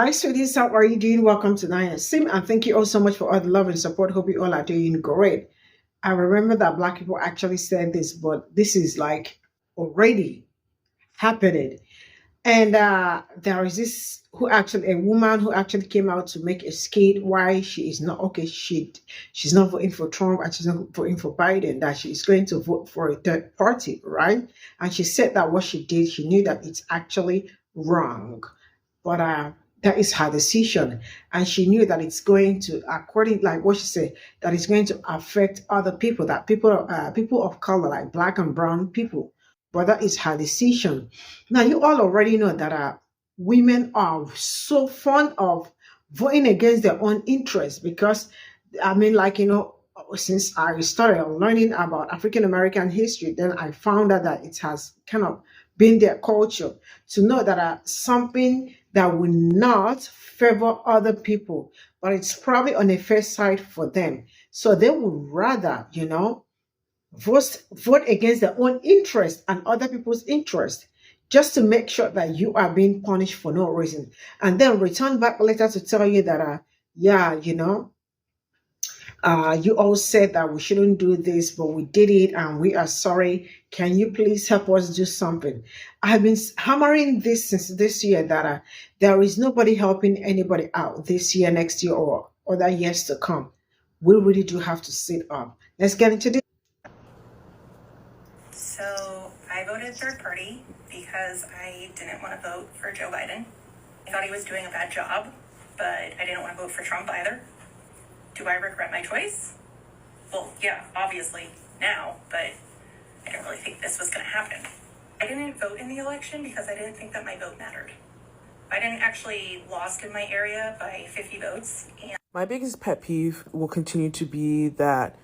Hi, sweeties. How are you doing? Welcome to Nine Sim, and thank you all so much for all the love and support. Hope you all are doing great. I remember that Black people actually said this, but this is like already happening. And there is this a woman who actually came out to make a skit why she is not okay. She's not voting for Trump and she's not voting for Biden. That she is going to vote for a third party, right? And she said that what she did, she knew that it's actually wrong, but that is her decision, and she knew that it's going to, according like what she said, that it's going to affect other people, that people of color, like black and brown people. But that is her decision. Now, you all already know that women are so fond of voting against their own interests because, I mean, like, since I started learning about African American history, then I found out that it has kind of been their culture to know that something that will not favor other people, but it's probably on a fair side for them. So they would rather, vote against their own interest and other people's interest just to make sure that you are being punished for no reason. And then return back later to tell you that, yeah, you all said that we shouldn't do this, but we did it and we are sorry. Can you please help us do something? I've been hammering this since this year that there is nobody helping anybody out this year, next year, or other years to come. We really do have to sit up. Let's get into this. So I voted third party because I didn't want to vote for Joe Biden. I thought he was doing a bad job, but I didn't want to vote for Trump either. Do I regret my choice? Well, yeah, obviously now, but I didn't really think this was going to happen. I didn't vote in the election because I didn't think that my vote mattered. Biden actually lost in my area by 50 votes. And my biggest pet peeve will continue to be that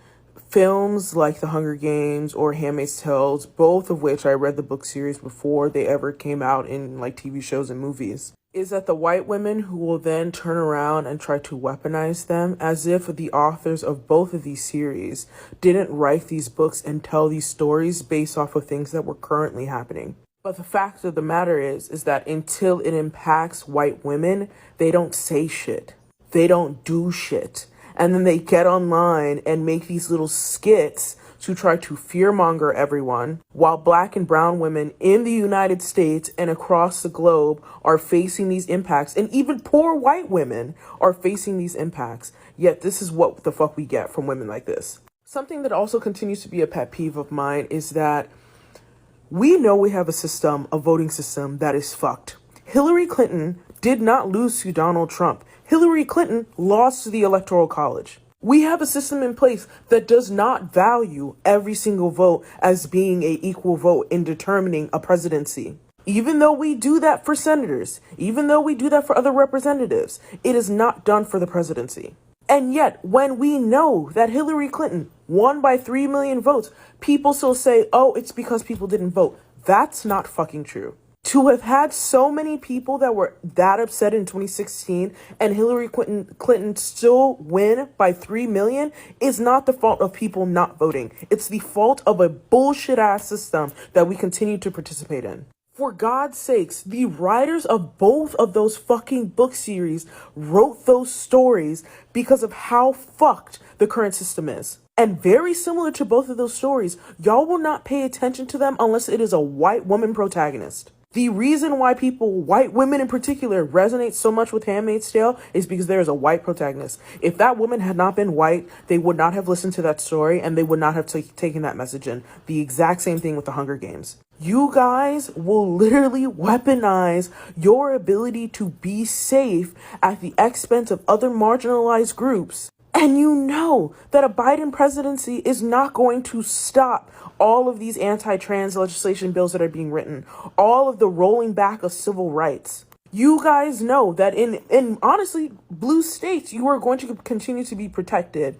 films like The Hunger Games or Handmaid's Tales, both of which I read the book series before they ever came out in like TV shows and movies, is that the white women who will then turn around and try to weaponize them as if the authors of both of these series didn't write these books and tell these stories based off of things that were currently happening. But the fact of the matter is that until it impacts white women, they don't say shit. They don't do shit. And then they get online and make these little skits to try to fearmonger everyone, while black and brown women in the United States and across the globe are facing these impacts, and even poor white women are facing these impacts. Yet this is what the fuck we get from women like this. Something that also continues to be a pet peeve of mine is that we know we have a voting system that is fucked. Hillary Clinton did not lose to Donald Trump. Hillary Clinton lost to the Electoral College. We have a system in place that does not value every single vote as being an equal vote in determining a presidency. Even though we do that for senators, even though we do that for other representatives, it is not done for the presidency. And yet, when we know that Hillary Clinton won by 3 million votes, people still say, oh, it's because people didn't vote. That's not fucking true. To have had so many people that were that upset in 2016 and Hillary Clinton still win by 3 million is not the fault of people not voting. It's the fault of a bullshit ass system that we continue to participate in. For God's sakes, the writers of both of those fucking book series wrote those stories because of how fucked the current system is. And very similar to both of those stories, y'all will not pay attention to them unless it is a white woman protagonist. The reason why white women in particular, resonate so much with Handmaid's Tale is because there is a white protagonist. If that woman had not been white, they would not have listened to that story and they would not have taken that message in. The exact same thing with The Hunger Games. You guys will literally weaponize your ability to be safe at the expense of other marginalized groups. And you know that a Biden presidency is not going to stop all of these anti-trans legislation bills that are being written, all of the rolling back of civil rights. You guys know that in honestly, blue states, you are going to continue to be protected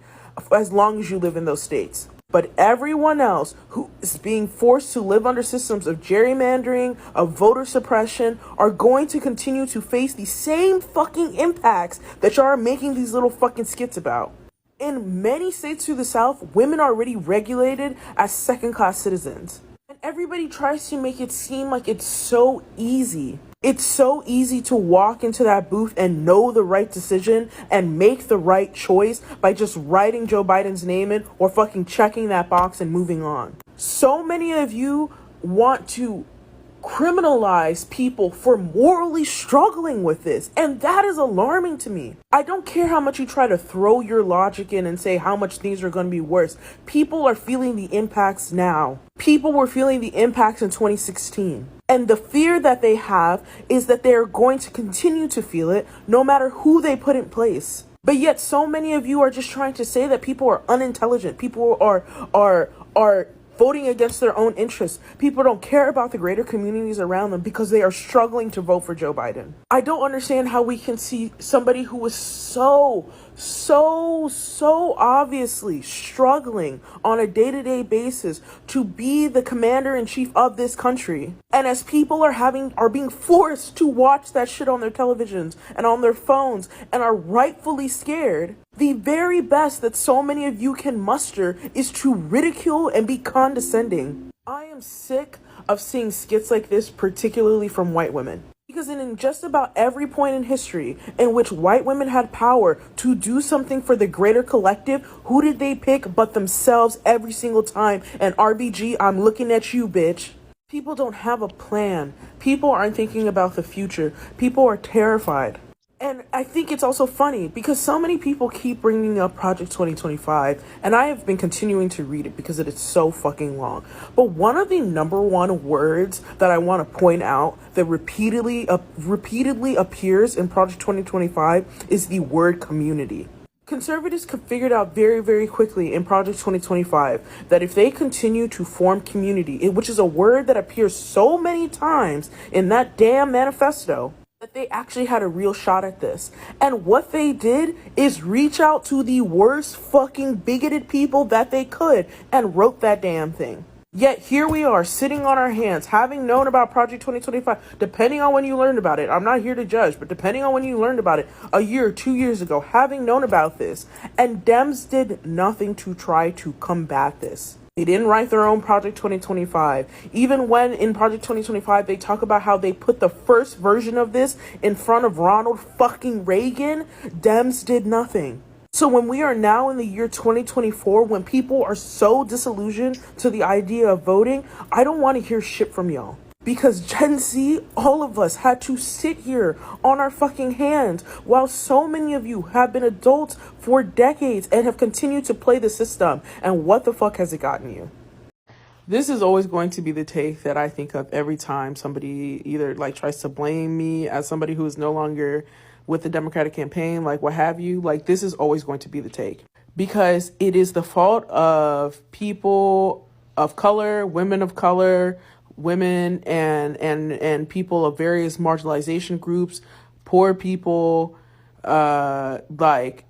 as long as you live in those states. But everyone else who is being forced to live under systems of gerrymandering, of voter suppression, are going to continue to face the same fucking impacts that y'all are making these little fucking skits about. In many states through the South, women are already regulated as second-class citizens. And everybody tries to make it seem like it's so easy. It's so easy to walk into that booth and know the right decision and make the right choice by just writing Joe Biden's name in or fucking checking that box and moving on. So many of you want to criminalize people for morally struggling with this, and that is alarming to me. I don't care how much you try to throw your logic in and say how much things are going to be worse. People are feeling the impacts now. People were feeling the impacts in 2016. And the fear that they have is that they're going to continue to feel it no matter who they put in place. But yet so many of you are just trying to say that people are unintelligent. People are voting against their own interests. People don't care about the greater communities around them because they are struggling to vote for Joe Biden. I don't understand how we can see somebody who is so obviously struggling on a day-to-day basis to be the commander-in-chief of this country. And as people are being forced to watch that shit on their televisions and on their phones and are rightfully scared, the very best that so many of you can muster is to ridicule and be condescending. I am sick of seeing skits like this, particularly from white women. Because in just about every point in history in which white women had power to do something for the greater collective, who did they pick but themselves every single time? And RBG, I'm looking at you, bitch. People don't have a plan. People aren't thinking about the future. People are terrified. And I think it's also funny because so many people keep bringing up Project 2025, and I have been continuing to read it because it is so fucking long. But one of the number one words that I want to point out that repeatedly appears in Project 2025 is the word community. Conservatives figured out very, very quickly in Project 2025 that if they continue to form community, which is a word that appears so many times in that damn manifesto, that they actually had a real shot at this. And what they did is reach out to the worst fucking bigoted people that they could and wrote that damn thing. Yet here we are sitting on our hands, having known about Project 2025, depending on when you learned about it. I'm not here to judge, but depending on when you learned about it, a year, 2 years ago, having known about this, and Dems did nothing to try to combat this. They didn't write their own Project 2025. Even when in Project 2025, they talk about how they put the first version of this in front of Ronald fucking Reagan, Dems did nothing. So when we are now in the year 2024, when people are so disillusioned to the idea of voting, I don't want to hear shit from y'all. Because Gen Z, all of us had to sit here on our fucking hands while so many of you have been adults for decades and have continued to play the system. And what the fuck has it gotten you? This is always going to be the take that I think of every time somebody either like tries to blame me as somebody who is no longer with the Democratic campaign, like what have you. Like this is always going to be the take because it is the fault of people of color, women of color, women and people of various marginalization groups, poor people, like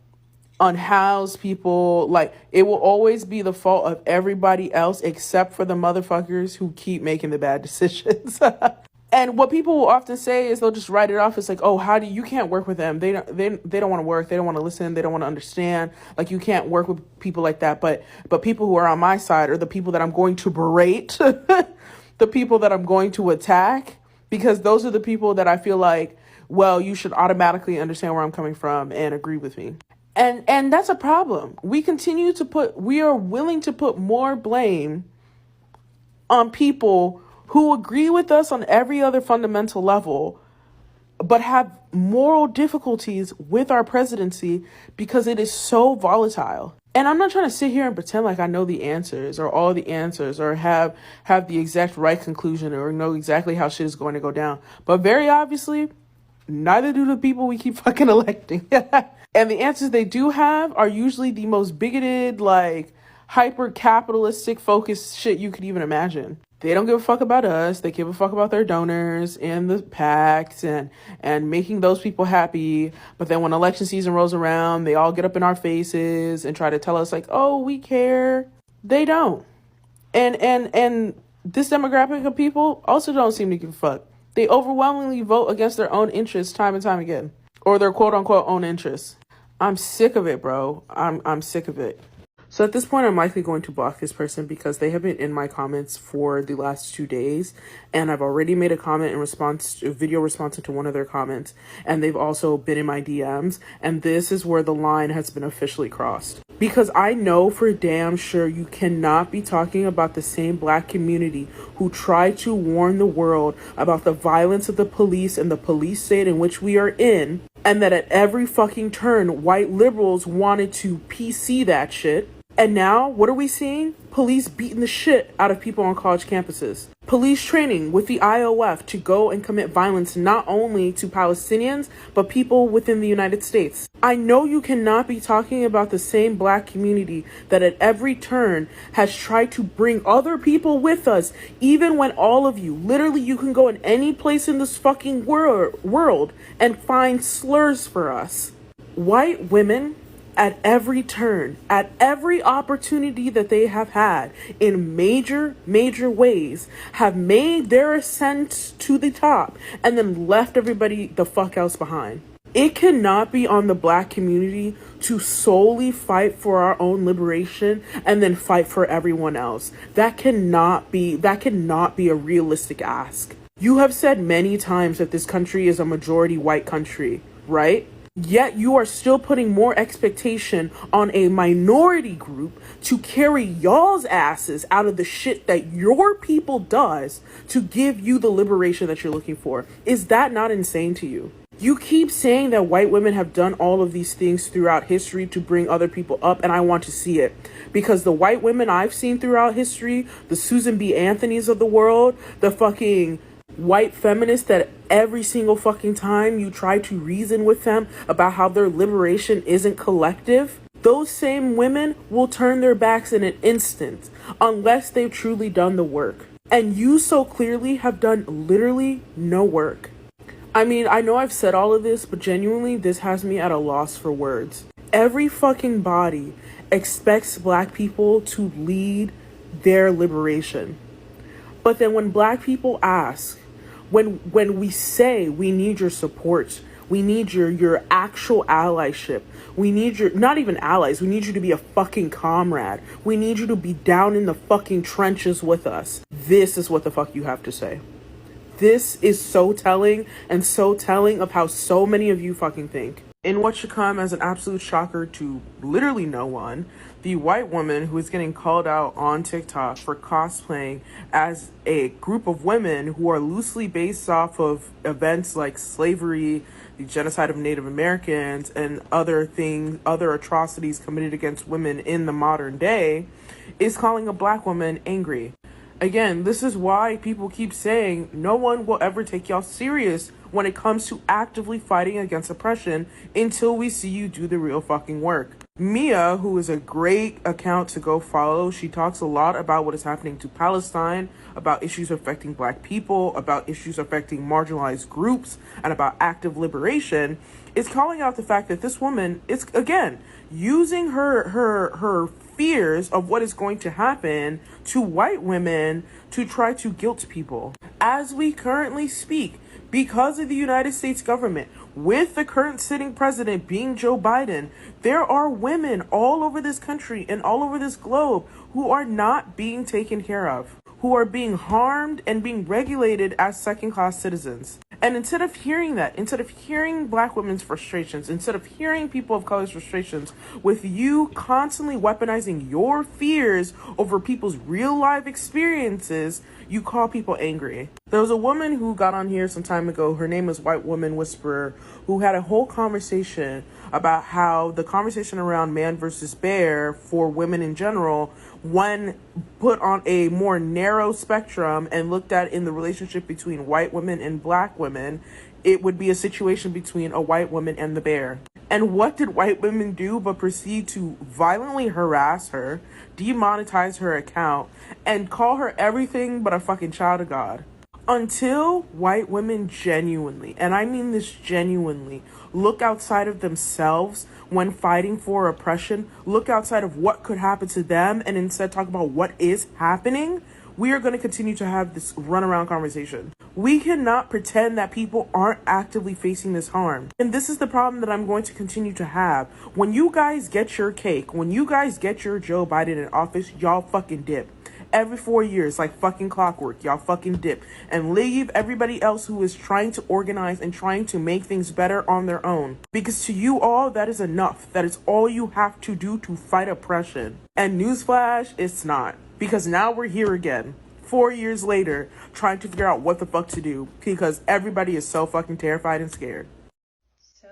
unhoused people. Like it will always be the fault of everybody else except for the motherfuckers who keep making the bad decisions. And what people will often say is they'll just write it off. It's like, oh, you can't work with them. They don't want to work. They don't want to listen. They don't want to understand. Like you can't work with people like that. But people who are on my side are the people that I'm going to berate. The people that I'm going to attack, because those are the people that I feel like, well, you should automatically understand where I'm coming from and agree with me. And that's a problem. We are willing to put more blame on people who agree with us on every other fundamental level, but have moral difficulties with our presidency because it is so volatile. And I'm not trying to sit here and pretend like I know the answers or all the answers or have the exact right conclusion or know exactly how shit is going to go down. But very obviously, neither do the people we keep fucking electing. And the answers they do have are usually the most bigoted, like hyper-capitalistic focused shit you could even imagine. They don't give a fuck about us. They give a fuck about their donors and the PACs and making those people happy. But then when election season rolls around, they all get up in our faces and try to tell us like, oh, we care. They don't. And this demographic of people also don't seem to give a fuck. They overwhelmingly vote against their own interests time and time again. Or their quote unquote own interests. I'm sick of it, bro. I'm sick of it. So at this point, I'm likely going to block this person because they have been in my comments for the last 2 days, and I've already made a comment in response, a video response to one of their comments, and they've also been in my DMs, and this is where the line has been officially crossed. Because I know for damn sure you cannot be talking about the same Black community who tried to warn the world about the violence of the police and the police state in which we are in, and that at every fucking turn, white liberals wanted to PC that shit. And now, what are we seeing? Police beating the shit out of people on college campuses. Police training with the IOF to go and commit violence not only to Palestinians, but people within the United States. I know you cannot be talking about the same Black community that at every turn has tried to bring other people with us, even when all of you, literally you can go in any place in this fucking world and find slurs for us. White women, at every turn, at every opportunity that they have had in major ways, have made their ascent to the top and then left everybody the fuck else behind. It cannot be on the Black community to solely fight for our own liberation and then fight for everyone else. That cannot be a realistic ask. You have said many times that this country is a majority white country, right? Yet you are still putting more expectation on a minority group to carry y'all's asses out of the shit that your people does to give you the liberation that you're looking for. Is that not insane to you? You keep saying that white women have done all of these things throughout history to bring other people up, and I want to see it. Because the white women I've seen throughout history, the Susan B. Anthonys of the world, the fucking white feminists that every single fucking time you try to reason with them about how their liberation isn't collective, those same women will turn their backs in an instant unless they've truly done the work. And you so clearly have done literally no work. I mean, I know I've said all of this, but genuinely this has me at a loss for words. Every fucking body expects Black people to lead their liberation. But then when Black people ask, when we say we need your support, we need your actual allyship, we need your, not even allies, we need you to be a fucking comrade, we need you to be down in the fucking trenches with us, this is what the fuck you have to say. This is so telling, and so telling of how so many of you fucking think. In what should come as an absolute shocker to literally no one, the white woman who is getting called out on TikTok for cosplaying as a group of women who are loosely based off of events like slavery, the genocide of Native Americans, and other atrocities committed against women in the modern day, is calling a Black woman angry. Again, this is why people keep saying no one will ever take y'all serious when it comes to actively fighting against oppression until we see you do the real fucking work. Mia, who is a great account to go follow, she talks a lot about what is happening to Palestine, about issues affecting Black people, about issues affecting marginalized groups, and about active liberation, is calling out the fact that this woman is, again, using her fears of what is going to happen to white women to try to guilt people. As we currently speak, because of the United States government, with the current sitting president being Joe Biden, there are women all over this country and all over this globe who are not being taken care of, who are being harmed and being regulated as second-class citizens. And instead of hearing that, instead of hearing Black women's frustrations, instead of hearing people of color's frustrations, with you constantly weaponizing your fears over people's real life experiences, you call people angry. There was a woman who got on here some time ago, her name is White Woman Whisperer, who had a whole conversation about how the conversation around man versus bear for women in general, when put on a more narrow spectrum and looked at in the relationship between white women and Black women, it would be a situation between a white woman and the bear. And what did white women do but proceed to violently harass her, demonetize her account, and call her everything but a fucking child of God? Until white women genuinely, and I mean this genuinely, look outside of themselves when fighting for oppression, look outside of what could happen to them, and instead talk about what is happening, we are going to continue to have this runaround conversation. We cannot pretend that people aren't actively facing this harm. And this is the problem that I'm going to continue to have. When you guys get your cake, when you guys get your Joe Biden in office, y'all fucking dip. Every 4 years, like fucking clockwork, y'all fucking dip and leave everybody else who is trying to organize and trying to make things better on their own. Because to you all, that is enough. That is all you have to do to fight oppression. And newsflash, it's not. Because now we're here again, 4 years later, trying to figure out what the fuck to do because everybody is so fucking terrified and scared. So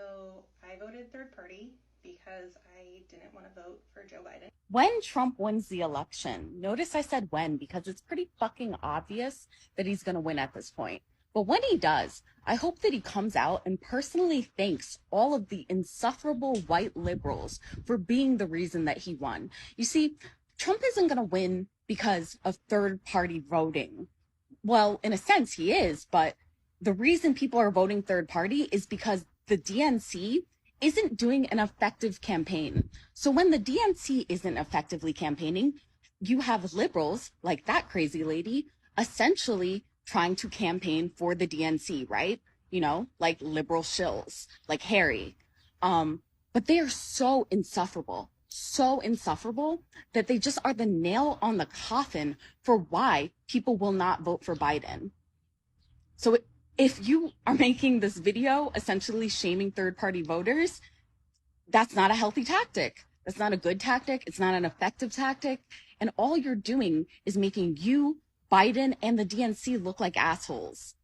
I voted third party because I didn't want to vote for Joe Biden. When Trump wins the election, notice I said when because it's pretty fucking obvious that he's going to win at this point. But when he does, I hope that he comes out and personally thanks all of the insufferable white liberals for being the reason that he won. You see, Trump isn't going to win because of third party voting. Well, in a sense, he is, but the reason people are voting third party is because the DNC isn't doing an effective campaign. So when the DNC isn't effectively campaigning, you have liberals like that crazy lady essentially trying to campaign for the DNC, right? You know, like liberal shills, like Harry. But they are so insufferable that they just are the nail on the coffin for why people will not vote for Biden. So if you are making this video essentially shaming third-party voters, that's not a healthy tactic. That's not a good tactic. It's not an effective tactic. And all you're doing is making you, Biden, and the DNC look like assholes.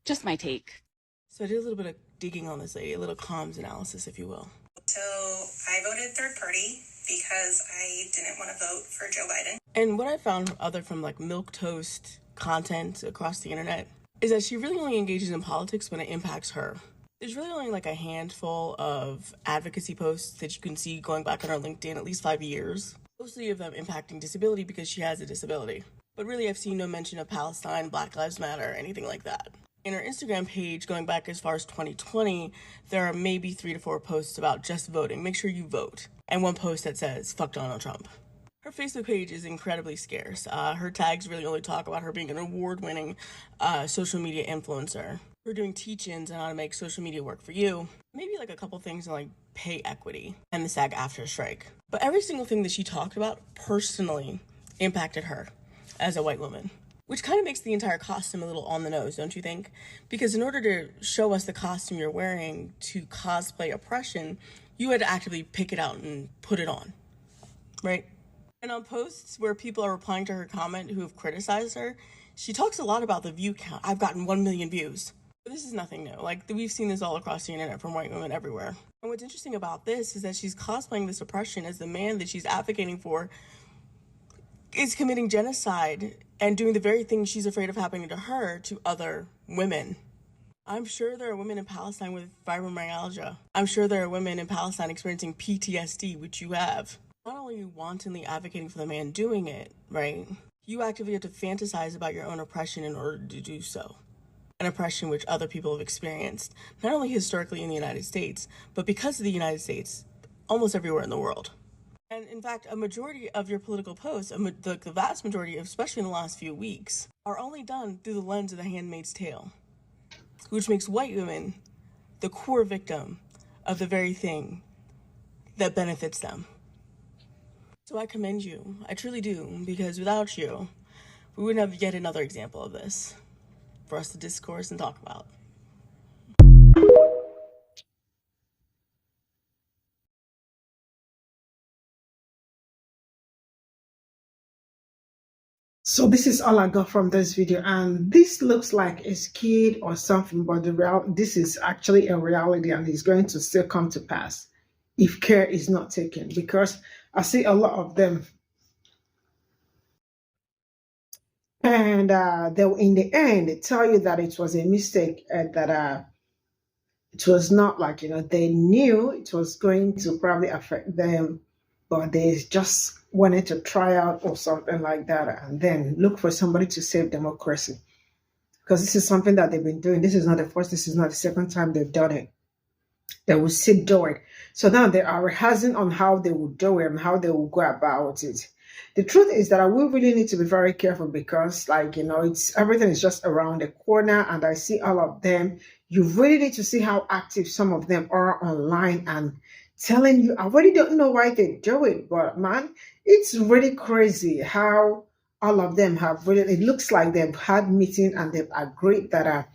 Just my take. So I did a little bit of digging on this lady, a little comms analysis, if you will. So I voted third party because I didn't want to vote for Joe Biden. And what I found other from like milquetoast content across the internet is that she really only engages in politics when it impacts her. There's really only like a handful of advocacy posts that you can see going back on her LinkedIn, at least 5 years. Mostly of them impacting disability because she has a disability. But really I've seen no mention of Palestine, Black Lives Matter, anything like that. In her Instagram page, going back as far as 2020, there are maybe 3 to 4 posts about just voting. Make sure you vote. And one post that says, fuck Donald Trump. Her Facebook page is incredibly scarce. Her tags really only talk about her being an award-winning social media influencer. Her doing teach-ins on how to make social media work for you. Maybe like a couple things on like pay equity and the SAG-AFTRA strike. But every single thing that she talked about personally impacted her as a white woman. Which kind of makes the entire costume a little on the nose, don't you think? Because in order to show us the costume you're wearing to cosplay oppression, you had to actively pick it out and put it on, right? And on posts where people are replying to her comment who have criticized her, she talks a lot about the view count. I've gotten 1 million views. But this is nothing new. Like, we've seen this all across the internet from white women everywhere. And what's interesting about this is that she's cosplaying this oppression as the man that she's advocating for is committing genocide and doing the very thing she's afraid of happening to her to other women. I'm sure there are women in Palestine with fibromyalgia. I'm sure there are women in Palestine experiencing PTSD, which you have. Not only are you wantonly advocating for the man doing it, right? You actively have to fantasize about your own oppression in order to do so. An oppression which other people have experienced, not only historically in the United States, but because of the United States, almost everywhere in the world. And in fact, a majority of your political posts, the vast majority, especially in the last few weeks, are only done through the lens of The Handmaid's Tale, which makes white women the core victim of the very thing that benefits them. So I commend you. I truly do, because without you, we wouldn't have yet another example of this for us to discourse and talk about. So this is all I got from this video, and this looks like a skit or something, but this is actually a reality, and it's going to still come to pass if care is not taken, because I see a lot of them, and they'll in the end they tell you that it was a mistake, that it was not like, they knew it was going to probably affect them, but they just wanted to try out or something like that, and then look for somebody to save democracy. Because this is something that they've been doing. This is not the first, this is not the second time they've done it. They will do it. So now they are rehearsing on how they will do it and how they will go about it. the truth is that I will really need to be very careful because, like, it's everything is just around the corner, and I see all of them. You really need to see how active some of them are online and telling you. I really don't know why they do it, but man, it's really crazy how all of them have really. It looks like they've had meeting and they've agreed that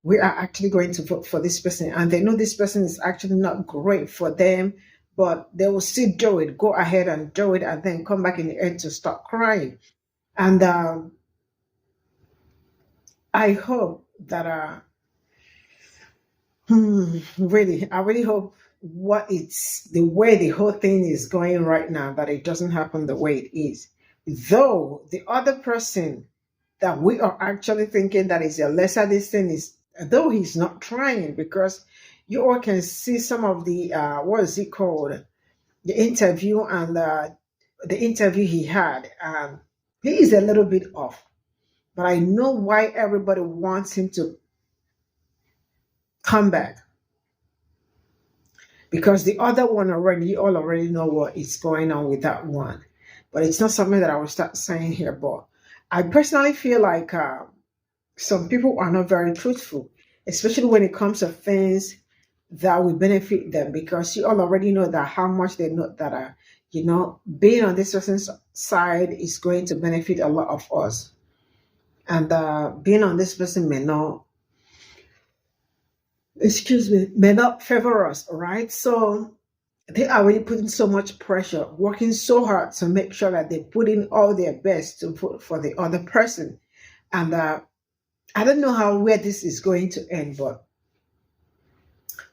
we are actually going to vote for this person, and they know this person is actually not great for them, but they will still do it, go ahead and do it, and then come back in the end to start crying. And I hope that really, I really hope what it's the way the whole thing is going right now, that it doesn't happen the way it is. Though the other person that we are actually thinking that is a lesser this thing is, though he's not trying, because you all can see some of the what is it called, the interview, and the interview he had. He is a little bit off, but I know why everybody wants him to come back, because the other one already, you all already know what is going on with that one. But it's not something that I will start saying here. But I personally feel like some people are not very truthful, especially when it comes to things that will benefit them, because you all already know that how much they know that being on this person's side is going to benefit a lot of us, and being on this person may not favor us, all right? So they are really putting so much pressure, working so hard to make sure that they put in all their best to put for the other person. And I don't know where this is going to end, but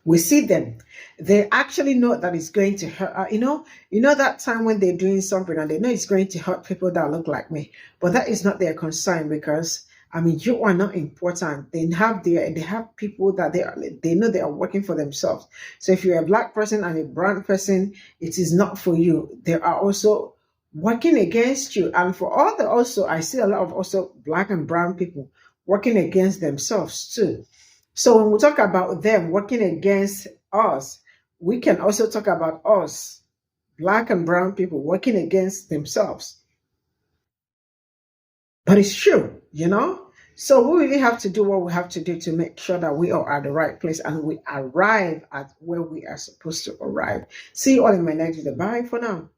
we see them. They actually know that it's going to hurt. That time when they're doing something and they know it's going to hurt people that look like me, but that is not their concern, because you are not important. They have people that they know they are working for themselves. So if you're a black person and a brown person, it is not for you. They are also working against you, and for all the also, I see a lot of also black and brown people working against themselves too. So when we talk about them working against us, we can also talk about us, black and brown people, working against themselves. But it's true. So we really have to do what we have to do to make sure that we are at the right place and we arrive at where we are supposed to arrive. See you all in my next video. Bye for now.